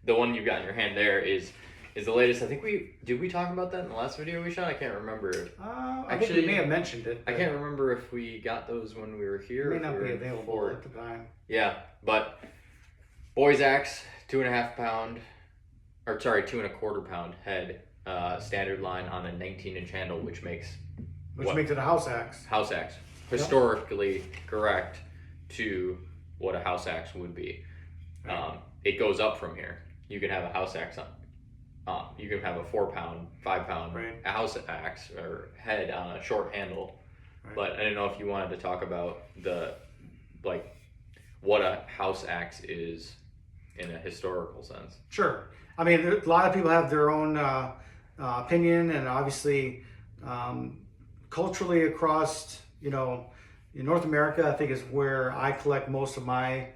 the one you've got in your hand there is the latest. I think did we talk about that in the last video we shot? I can't remember. I think we may have mentioned it. I can't remember if we got those when we were here. May not be available at the time. Yeah, but boy's axe, 2.5 pound, or sorry, 2.25 pound head, standard line on a 19-inch handle, which makes it a house axe. House axe, historically correct to what a house axe would be. Right. It goes up from here. You can have a house axe on. You can have a 4 pound, 5 pound right. house axe or head on a short handle. Right. But I didn't know if you wanted to talk about what a house axe is in a historical sense. Sure. I mean, a lot of people have their own opinion, and obviously, culturally across, in North America, I think is where I collect most of my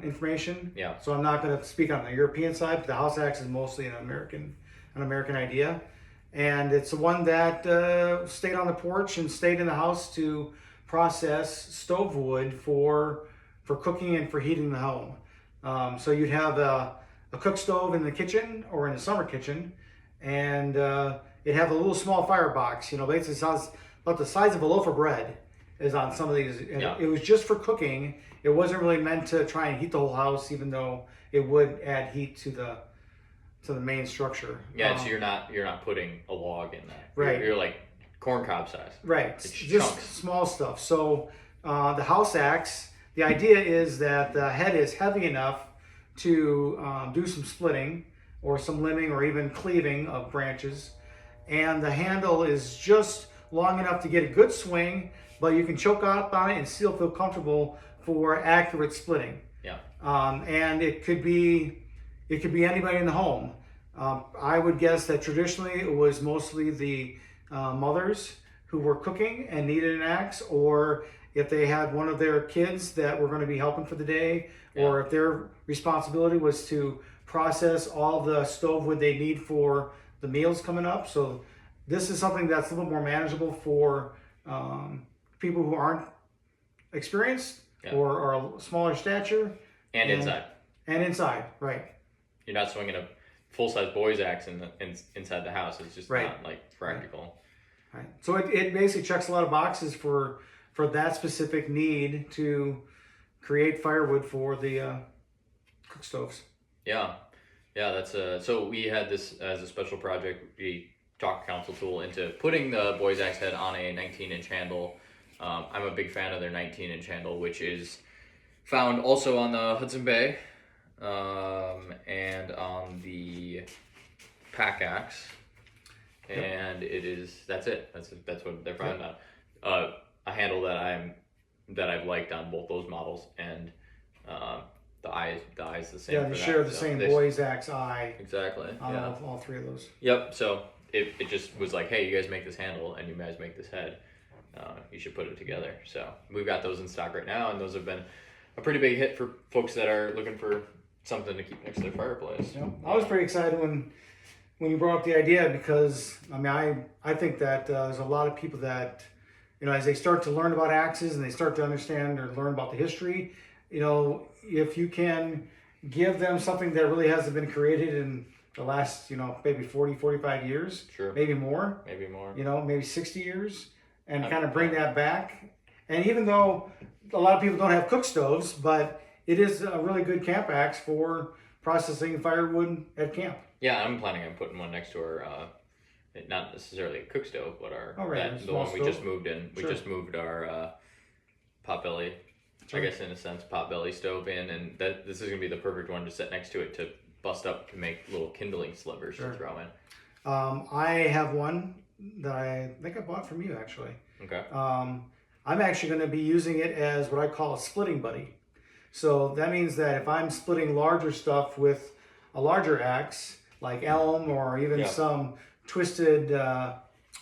information. Yeah. So I'm not going to speak on the European side, but the house axe is mostly an American idea, and it's the one that stayed on the porch and stayed in the house to process stove wood for cooking and for heating the home. So you'd have a cook stove in the kitchen or in the summer kitchen, and it'd have a little small firebox. Basically about the size of a loaf of bread is on some of these. And it was just for cooking. It wasn't really meant to try and heat the whole house, even though it would add heat to the main structure. Yeah, so you're not putting a log in that. Right. You're like corn cob size. Right. It's just chunks. Small stuff. So the house axe, the idea is that the head is heavy enough to do some splitting or some limbing or even cleaving of branches, and the handle is just long enough to get a good swing, but you can choke up on it and still feel comfortable for accurate splitting. Yeah. And it could be anybody in the home. I would guess that traditionally it was mostly the mothers who were cooking and needed an axe, or if they had one of their kids that were going to be helping for the day, or if their responsibility was to process all the stove wood they need for the meals coming up. So this is something that's a little more manageable for people who aren't experienced or are smaller stature. And inside. And inside, right. You're not swinging a full-size boy's axe inside the house. It's just right. not practical. Right. So it basically checks a lot of boxes for that specific need to create firewood for the cook stoves. Yeah, that's so we had this as a special project. We talked council tool into putting the boy's axe head on a 19-inch handle. I'm a big fan of their 19-inch handle, which is found also on the Hudson Bay and on the pack axe. And that's it. That's what they're found on. A handle that I've liked on both those models, and the eye's the same. Yeah, they share the same boy's axe eye. Exactly. On all three of those. Yep. So it just was like, hey, you guys make this handle and you guys make this head. You should put it together. So we've got those in stock right now, and those have been a pretty big hit for folks that are looking for something to keep next to their fireplace. Yeah. I was pretty excited when you brought up the idea, because I think that there's a lot of people that, as they start to learn about axes and they start to understand or learn about the history, if you can give them something that really hasn't been created in the last, maybe 40, 45 years, sure, maybe more, maybe 60 years, and kind of bring that back. And even though a lot of people don't have cook stoves, but it is a really good camp axe for processing firewood at camp. Yeah, I'm planning on putting one next to our, not necessarily a cook stove, but the one we just moved in. We just moved our potbelly, I guess in a sense, potbelly stove in, and this is going to be the perfect one to set next to it to bust up to make little kindling slivers to throw in. I have one that I think I bought from you, actually. Okay. I'm actually going to be using it as what I call a splitting buddy. So that means that if I'm splitting larger stuff with a larger axe, like elm or even some twisted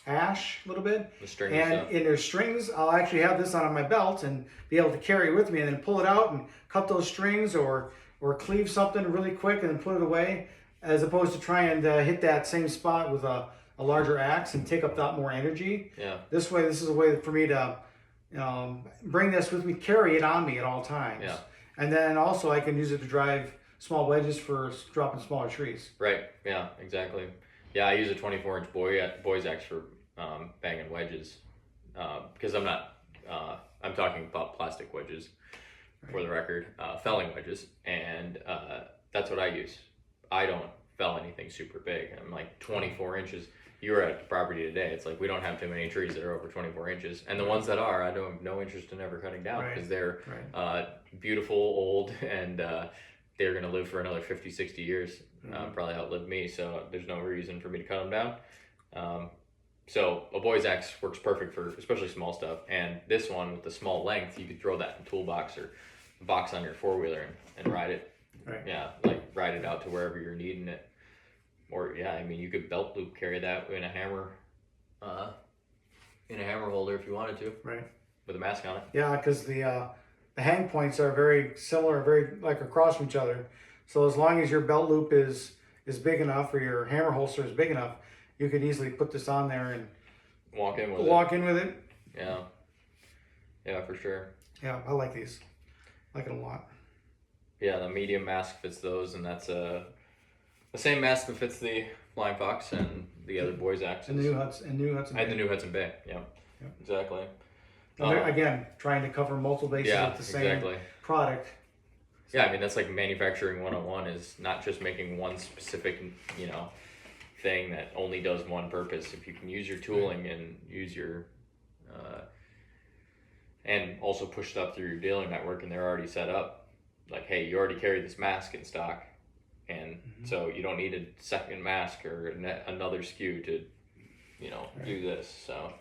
ash a little bit, in their strings, I'll actually have this on my belt and be able to carry it with me, and then pull it out and cut those strings or cleave something really quick and then put it away, as opposed to try and hit that same spot with a larger axe and take up that more energy. Yeah. This is a way for me to bring this with me, carry it on me at all times. Yeah. And then also I can use it to drive small wedges for dropping smaller trees. Right. Yeah. Exactly. Yeah, I use a 24-inch boy's axe for banging wedges because I'm not. I'm talking about plastic wedges, for the record, felling wedges, and that's what I use. I don't fell anything super big. I'm like 24 inches. You were at the property today. It's like we don't have too many trees that are over 24 inches. And the ones that are, I don't have no interest in ever cutting down because they're beautiful, old, and they're going to live for another 50, 60 years. Probably outlive me. So there's no reason for me to cut them down. So a boy's axe works perfect for especially small stuff. And this one with the small length, you could throw that in a toolbox or a box on your four-wheeler and ride it. Right. Yeah, like ride it out to wherever you're needing it. Or yeah, I mean you could belt loop carry that in a hammer holder if you wanted to. Right. With a mask on it. Yeah, because the hang points are very similar, very like across from each other. So as long as your belt loop is big enough or your hammer holster is big enough, you could easily put this on there and walk in with it. Yeah. Yeah, for sure. Yeah, I like these. I like it a lot. Yeah, the medium mask fits those, and that's the same mask that fits the Flying Fox and the other boys' axes. And the new Hudson Bay. And the new Hudson Bay, yeah. Exactly. Again, trying to cover multiple bases with the same product. Yeah, I mean, that's like manufacturing 101 is not just making one specific, thing that only does one purpose. If you can use your tooling and use your, and also push stuff through your dealer network and they're already set up, like, hey, you already carry this mask in stock. And so you don't need a second mask or another SKU to, do this. So